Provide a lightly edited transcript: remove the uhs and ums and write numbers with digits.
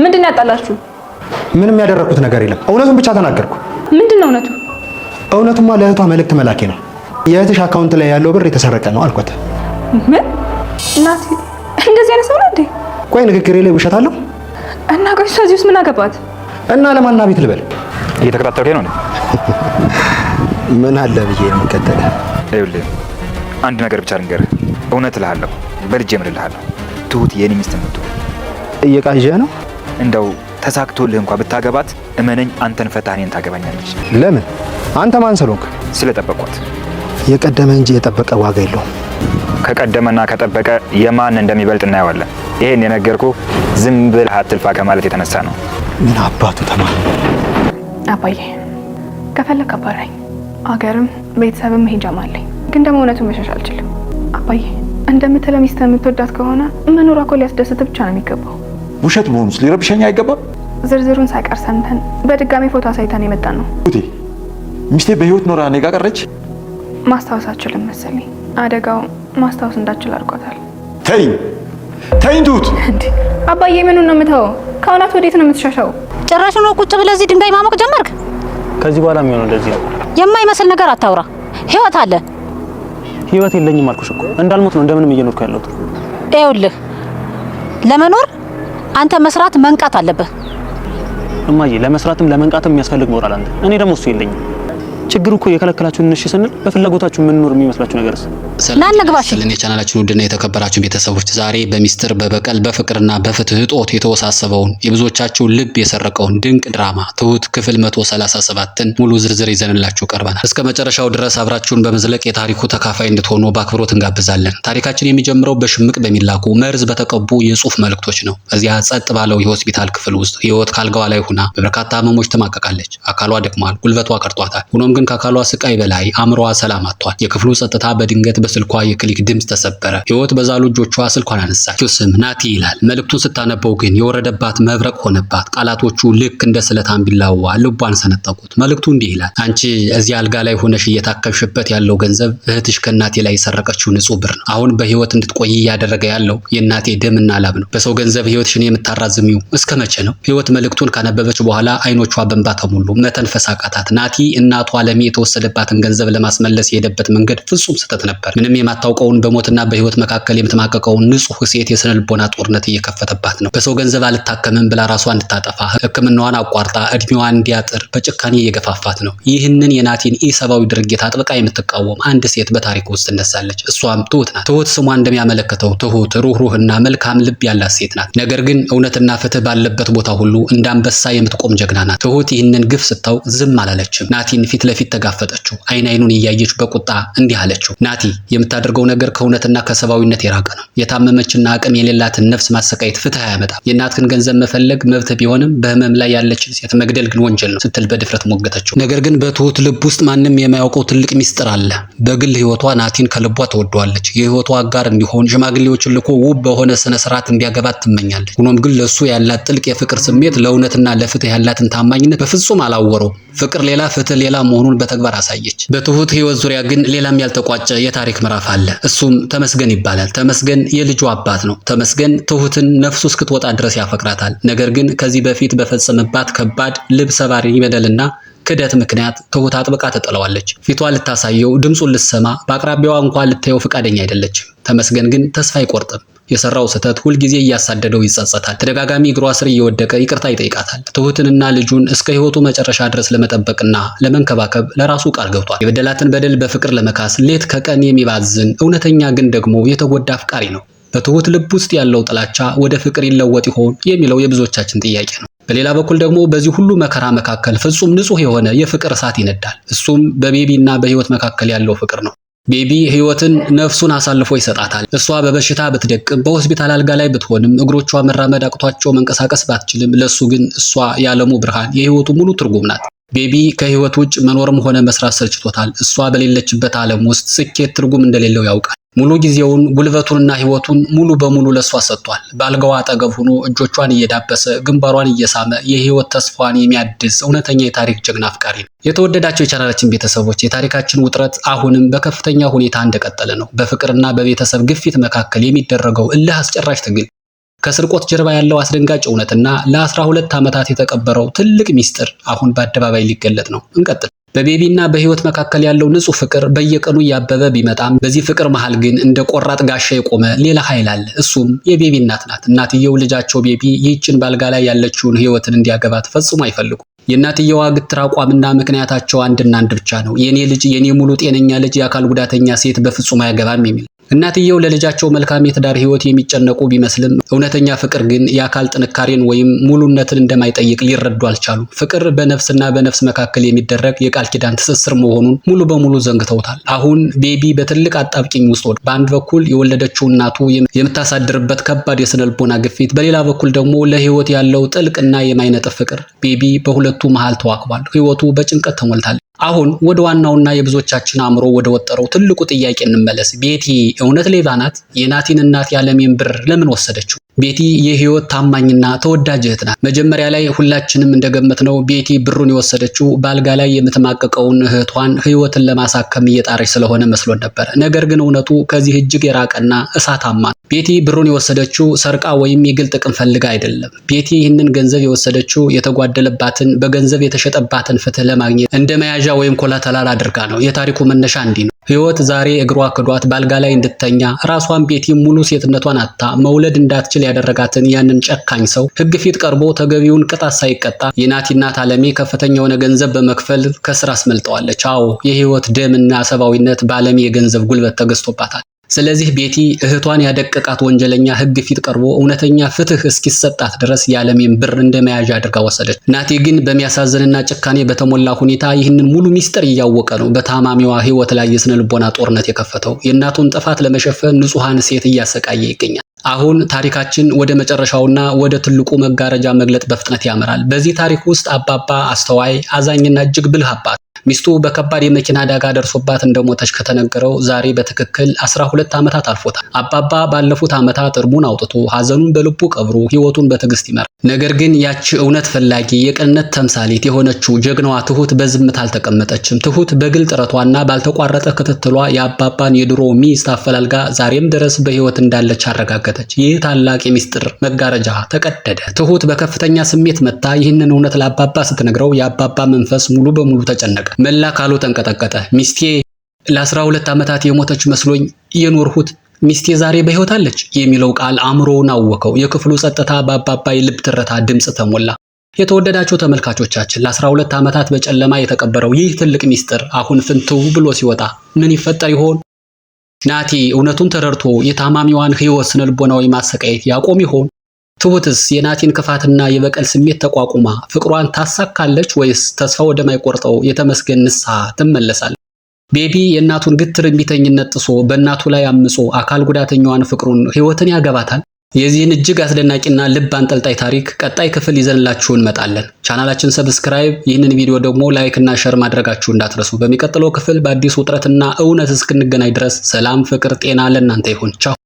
ምንድነው ያጣላችሁ? ምንም ያደረኩት ነገር የለም። እውነቱን ብቻ ተናገርኩ። ምንድነው እውነቱ? እውነቱማ ለእህቷ መልእክት መላኬ ነው። የእህትሽ አካውንት ላይ ያለው ብር የተሰረቀ ነው አልኳት። ምን? እናቴ እንደዚህ አይነት ሰው ነው እንዴ? ቆይ ንግግሬ ላይ ውሸት አለው? እና ቆይ እዚህ ውስጥ ምን አገባት? እና ለማና ቤት ልበል? እየተከታተልከኝ ነው እንዴ? ምን አለ ብዬ የምከተለ? ይኸውልህ አንድ ነገር ብቻ ልንገርህ። እውነት እልሃለሁ፣ በልጄ እምልልሃለሁ፣ ትሁት የኔ ሚስት የምትሆን። እየቃዠህ ነው? እንደው ተሳክቶልህ እንኳን ብታገባት እመነኝ አንተን ፈታህ እኔን ታገባኛለች። ለምን? አንተ ማን ስለሆንክ? ስለጠበቅኳት። የቀደመ እንጂ የጠበቀ ዋጋ የለውም። ከቀደመና ከጠበቀ የማን እንደሚበልጥ እናየዋለን። ይሄን የነገርኩህ ዝም ብለህ አትልፋ ከማለት የተነሳ ነው። ምን አባቱ ተማር። አባዬ ከፈለክ አባራኝ፣ አገርም ቤተሰብም መሄጃም አለኝ። ግን ደግሞ እውነቱን መሸሽ አልችልም። አባዬ እንደምትለው ሚስትህን የምትወዳት ከሆነ መኖሯ እኮ ሊያስደስት ብቻ ነው የሚገባው። ውሸት መሆኑስ ሊረብሸኝ አይገባም። ዝርዝሩን ሳይቀር ሰምተን በድጋሚ ፎቶ አሳይተን የመጣን ነው። ቱቴ ሚስቴ በህይወት ኖራ እኔ ጋር ቀረች። ማስታወስ አልችልም መሰለኝ። አደጋው ማስታወስ እንዳችል አድርጓታል። ተይኝ ትሁት። እንዴ አባዬ ምኑን ነው የምተወው? ከእውነት ወዴት ነው የምትሸሸው? ጭራሽ ነው ቁጭ ብለህ እዚህ ድንጋይ ማሞቅ ጀመርክ? ከዚህ በኋላ የሚሆነው እንደዚህ ነው። የማይመስል ነገር አታውራ። ህይወት አለ። ህይወት የለኝም አልኩሽ እኮ። እንዳልሞት ነው እንደምንም እየኖርኩ ያለሁት። ይኸውልህ ለመኖር አንተ መስራት መንቃት አለብህ። እማዬ ለመስራትም ለመንቃትም የሚያስፈልግ ሞራል አለ። እኔ ደግሞ እሱ የለኝም። ችግሩ እኮ የከለከላችሁን እሺ ስንል በፍላጎታችሁ የምንኖር የሚመስላችሁ ነገርስ? ሰላም የቻናላችን ውድና የተከበራችሁ ቤተሰቦች ዛሬ በሚስጥር በበቀል በፍቅርና በፍትህ እጦት የተወሳሰበውን የብዙዎቻችሁ ልብ የሰረቀውን ድንቅ ድራማ ትሁት ክፍል 137ን ሙሉ ዝርዝር ይዘንላችሁ ቀርበናል። እስከ መጨረሻው ድረስ አብራችሁን በመዝለቅ የታሪኩ ተካፋይ እንድትሆኑ በአክብሮት እንጋብዛለን። ታሪካችን የሚጀምረው በሽምቅ በሚላኩ መርዝ በተቀቡ የጽሁፍ መልእክቶች ነው። እዚያ ጸጥ ባለው የሆስፒታል ክፍል ውስጥ ህይወት ካልጋዋ ላይ ሆና በበርካታ ህመሞች ተማቀቃለች። አካሏ ደክሟል፣ ጉልበቷ ቀርጧታል። ሆኖም ግን ከአካሏ ስቃይ በላይ አእምሮዋ ሰላም አጥቷል። የክፍሉ ጸጥታ በድንገት በስልኳ የክሊክ ድምጽ ተሰበረ። ህይወት በዛሉ እጆቿ ስልኳን አነሳች። ስም ናቲ ይላል። መልእክቱን ስታነበው ግን የወረደባት መብረቅ ሆነባት። ቃላቶቹ ልክ እንደ ስለታም ቢላዋ ልቧን ሰነጠቁት። መልእክቱ እንዲህ ይላል። አንቺ እዚህ አልጋ ላይ ሆነሽ እየታከምሽበት ያለው ገንዘብ እህትሽ ከናቴ ላይ የሰረቀችው ንጹህ ብር ነው። አሁን በህይወት እንድትቆይ እያደረገ ያለው የናቴ ደምና ላብ ነው። በሰው ገንዘብ ህይወትሽን የምታራዝሚው እስከ መቼ ነው? ህይወት መልእክቱን ካነበበች በኋላ አይኖቿ በእንባ ተሞሉ። መተንፈስ አቃታት። ናቲ እናቷ ለሚ የተወሰደባትን ገንዘብ ለማስመለስ የሄደበት መንገድ ፍጹም ስህተት ነበር። ምንም የማታውቀውን በሞትና በህይወት መካከል የምትማቀቀውን ንጹህ ሴት የስነ ልቦና ጦርነት እየከፈተባት ነው። በሰው ገንዘብ አልታከምም ብላ ራሷን እንድታጠፋ ህክምናዋን አቋርጣ እድሜዋን እንዲያጥር በጭካኔ እየገፋፋት ነው። ይህንን የናቲን ኢሰባዊ ድርጊት አጥብቃ የምትቃወም አንድ ሴት በታሪክ ውስጥ ትነሳለች። እሷም ትሁት ናት። ትሁት ስሟ እንደሚያመለክተው ትሁት፣ ሩህሩህና መልካም ልብ ያላት ሴት ናት። ነገር ግን እውነትና ፍትህ ባለበት ቦታ ሁሉ እንዳንበሳ የምትቆም ጀግና ናት። ትሁት ይህንን ግፍ ስታው ዝም አላለችም። ናቲን ፊት ለፊት ተጋፈጠችው። አይን አይኑን እያየች በቁጣ እንዲህ አለችው። ናቲ የምታደርገው ነገር ከእውነትና ከሰባዊነት የራቀ ነው። የታመመችና አቅም የሌላትን ነፍስ ማሰቃየት ፍትህ አያመጣም። የእናትህን ገንዘብ መፈለግ መብት ቢሆንም በህመም ላይ ያለችን ሴት መግደል ግን ወንጀል ነው ስትል በድፍረት ሞገተችው። ነገር ግን በትሁት ልብ ውስጥ ማንም የማያውቀው ትልቅ ሚስጥር አለ። በግል ህይወቷ ናቲን ከልቧ ተወደዋለች። የህይወቷ አጋር እንዲሆን ሽማግሌዎችን ልኮ ውብ በሆነ ስነ ስርዓት እንዲያገባት ትመኛለች። ሆኖም ግን ለሱ ያላት ጥልቅ የፍቅር ስሜት ለእውነትና ለፍትህ ያላትን ታማኝነት በፍጹም አላወረው። ፍቅር ሌላ ፍትህ ሌላ መሆኑን በተግባር አሳየች። በትሁት ህይወት ዙሪያ ግን ሌላም ያልተቋጨ የታሪክ ምዕራፍ አለ። እሱም ተመስገን ይባላል። ተመስገን የልጁ አባት ነው። ተመስገን ትሁትን ነፍሱ እስክትወጣ ድረስ ያፈቅራታል። ነገር ግን ከዚህ በፊት በፈጸመባት ከባድ ልብ ሰባሪ በደልና ክደት ምክንያት ትሁት አጥብቃ ተጥለዋለች። ፊቷ ልታሳየው፣ ድምጹን ልትሰማ፣ በአቅራቢያዋ እንኳን ልታየው ፈቃደኛ አይደለችም። ተመስገን ግን ተስፋ አይቆርጥም። የሰራው ስህተት ሁልጊዜ እያሳደደው ይጸጸታል። ተደጋጋሚ እግሯ ስር እየወደቀ ይቅርታ ይጠይቃታል። ትሁትንና ልጁን እስከ ህይወቱ መጨረሻ ድረስ ለመጠበቅና ለመንከባከብ ለራሱ ቃል ገብቷል። የበደላትን በደል በፍቅር ለመካስ ሌት ከቀን የሚባዝን እውነተኛ ግን ደግሞ የተጎዳ አፍቃሪ ነው። በትሁት ልብ ውስጥ ያለው ጥላቻ ወደ ፍቅር ይለወጥ ይሆን የሚለው የብዙዎቻችን ጥያቄ ነው። በሌላ በኩል ደግሞ በዚህ ሁሉ መከራ መካከል ፍጹም ንጹህ የሆነ የፍቅር እሳት ይነዳል። እሱም በቤቢና በህይወት መካከል ያለው ፍቅር ነው። ቤቢ ህይወትን ነፍሱን አሳልፎ ይሰጣታል። እሷ በበሽታ ብትደቅም በሆስፒታል አልጋ ላይ ብትሆንም እግሮቿ መራመድ አቅቷቸው መንቀሳቀስ ባትችልም ለሱ ግን እሷ የዓለሙ ብርሃን የህይወቱ ሙሉ ትርጉም ናት። ቤቢ ከህይወት ውጭ መኖርም ሆነ መስራት ሰልችቶታል። እሷ በሌለችበት ዓለም ውስጥ ስኬት ትርጉም እንደሌለው ያውቃል። ሙሉ ጊዜውን ጉልበቱንና ህይወቱን ሙሉ በሙሉ ለሷ ሰጥቷል። በአልጋዋ አጠገብ ሆኖ እጆቿን እየዳበሰ ግንባሯን እየሳመ የህይወት ተስፋዋን የሚያድስ እውነተኛ የታሪክ ጀግና አፍቃሪ ነው። የተወደዳቸው የቻናላችን ቤተሰቦች የታሪካችን ውጥረት አሁንም በከፍተኛ ሁኔታ እንደቀጠለ ነው። በፍቅርና በቤተሰብ ግፊት መካከል የሚደረገው እልህ አስጨራሽ ትግል ከስርቆት ጀርባ ያለው አስደንጋጭ እውነትና ለ12 ዓመታት የተቀበረው ትልቅ ሚስጥር አሁን በአደባባይ ሊገለጥ ነው። እንቀጥል። በቤቢና በህይወት መካከል ያለው ንጹህ ፍቅር በየቀኑ ያበበ ቢመጣም በዚህ ፍቅር መሃል ግን እንደ ቆራጥ ጋሻ የቆመ ሌላ ኃይል አለ። እሱም የቤቢ እናት ናት። እናትየው ልጃቸው ቤቢ ይህችን ባልጋ ላይ ያለችውን ህይወትን እንዲያገባት ፈጽሞ አይፈልጉ። የእናትየዋ ግትር አቋምና ምክንያታቸው አንድና አንድ ብቻ ነው። የኔ ልጅ፣ የኔ ሙሉ ጤነኛ ልጅ የአካል ጉዳተኛ ሴት በፍጹም አያገባም የሚል። እናትየው ለልጃቸው መልካም የትዳር ህይወት የሚጨነቁ ቢመስልም እውነተኛ ፍቅር ግን የአካል ጥንካሬን ወይም ሙሉነትን እንደማይጠይቅ ሊረዱ አልቻሉም። ፍቅር በነፍስና በነፍስ መካከል የሚደረግ የቃል ኪዳን ትስስር መሆኑን ሙሉ በሙሉ ዘንግተውታል። አሁን ቤቢ በትልቅ አጣብቂኝ ውስጥ ወድቋል። በአንድ በኩል የወለደችው እናቱ የምታሳድርበት ከባድ የስነልቦና ግፊት፣ በሌላ በኩል ደግሞ ለህይወት ያለው ጥልቅና የማይነጥፍ ፍቅር። ቤቢ በሁለቱ መሃል ተዋክቧል። ህይወቱ በጭንቀት ተሞልታለች። አሁን ወደ ዋናውና የብዙዎቻችን አእምሮ ወደ ወጠረው ትልቁ ጥያቄ እንመለስ። ቤቲ እውነት ሌባ ናት? የናቲን እናት ያለሜን ብር ለምን ወሰደችው? ቤቲ የህይወት ታማኝና ተወዳጅ እህት ናት። መጀመሪያ ላይ ሁላችንም እንደገመትነው ቤቲ ብሩን የወሰደችው ባልጋ ላይ የምትማቀቀውን እህቷን ህይወትን ለማሳከም እየጣረች ስለሆነ መስሎን ነበር። ነገር ግን እውነቱ ከዚህ እጅግ የራቀና እሳታማ ነው። ቤቲ ብሩን የወሰደችው ሰርቃ ወይም የግል ጥቅም ፈልጋ አይደለም። ቤቲ ይህንን ገንዘብ የወሰደችው የተጓደለባትን በገንዘብ የተሸጠባትን ፍትህ ለማግኘት እንደ መያዣ ወይም ኮላተራል አድርጋ ነው። የታሪኩ መነሻ እንዲህ ነው። ህይወት ዛሬ እግሯ ክዷት ባልጋ ላይ እንድተኛ ራሷን ቤቲ ሙሉ ሴትነቷን አጥታ መውለድ እንዳትችል ያደረጋትን ያንን ጨካኝ ሰው ህግ ፊት ቀርቦ ተገቢውን ቅጣት ሳይቀጣ የናቲ እናት አለሜ ከፍተኛ የሆነ ገንዘብ በመክፈል ከስራ አስመልጠዋለች። አዎ የህይወት ደምና ሰብአዊነት በአለሜ የገንዘብ ጉልበት ተገዝቶባታል። ስለዚህ ቤቲ እህቷን ያደቀቃት ወንጀለኛ ህግ ፊት ቀርቦ እውነተኛ ፍትህ እስኪሰጣት ድረስ የዓለሜን ብር እንደመያዣ አድርጋ ወሰደች። ናቲ ግን በሚያሳዝንና ጭካኔ በተሞላ ሁኔታ ይህንን ሙሉ ሚስጥር እያወቀ ነው በታማሚዋ ህይወት ላይ የስነ ልቦና ጦርነት የከፈተው። የእናቱን ጥፋት ለመሸፈን ንጹሃን ሴት እያሰቃየ ይገኛል። አሁን ታሪካችን ወደ መጨረሻውና ወደ ትልቁ መጋረጃ መግለጥ በፍጥነት ያመራል። በዚህ ታሪክ ውስጥ አባባ አስተዋይ፣ አዛኝና እጅግ ብልህ አባት ሚስቱ በከባድ የመኪና አደጋ ደርሶባት እንደሞተች ከተነገረው ዛሬ በትክክል 12 ዓመታት አልፎታል። አባባ ባለፉት ዓመታት እርሙን አውጥቶ ሐዘኑን በልቡ ቀብሮ ህይወቱን በትዕግስት ይመራል። ነገር ግን ያቺ እውነት ፈላጊ የቅንነት ተምሳሌት የሆነችው ጀግናዋ ትሁት በዝምታ አልተቀመጠችም። ትሁት በግል ጥረቷና ባልተቋረጠ ክትትሏ የአባባን የድሮ ሚስት አፈላልጋ ዛሬም ድረስ በህይወት እንዳለች አረጋገጠች። ይህ ታላቅ የሚስጥር መጋረጃ ተቀደደ። ትሁት በከፍተኛ ስሜት መታ ይህንን እውነት ለአባባ ስትነግረው የአባባ መንፈስ ሙሉ በሙሉ ተጨነቀ። መላ አካሉ ተንቀጠቀጠ። ሚስቴ ለ12 ዓመታት የሞተች መስሎኝ የኖርሁት ሚስቴ ዛሬ በህይወት አለች የሚለው ቃል አእምሮውን አወከው። የክፍሉ ጸጥታ በአባባ የልብ ትርታ ድምጽ ተሞላ። የተወደዳችሁ ተመልካቾቻችን ለ12 ዓመታት በጨለማ የተቀበረው ይህ ትልቅ ሚስጥር አሁን ፍንትው ብሎ ሲወጣ ምን ይፈጠር ይሆን? ናቲ እውነቱን ተረድቶ የታማሚዋን ህይወት ስነልቦናዊ ማሰቃየት ያቆም ይሆን? ትሁትስ የናቲን ክፋትና የበቀል ስሜት ተቋቁማ ፍቅሯን ታሳካለች ወይስ ተስፋ ወደማይቆርጠው የተመስገን ንስሐ ትመለሳለች? ቤቢ የእናቱን ግትር እምቢተኝነት ጥሶ በእናቱ ላይ አምጾ አካል ጉዳተኛዋን ፍቅሩን ህይወትን ያገባታል? የዚህን እጅግ አስደናቂና ልብ አንጠልጣይ ታሪክ ቀጣይ ክፍል ይዘንላችሁ እንመጣለን። ቻናላችን ሰብስክራይብ፣ ይህንን ቪዲዮ ደግሞ ላይክ እና ሼር ማድረጋችሁ እንዳትረሱ። በሚቀጥለው ክፍል በአዲስ ውጥረትና እውነት እስክንገናኝ ድረስ ሰላም፣ ፍቅር፣ ጤና ለእናንተ ይሁን። ቻው።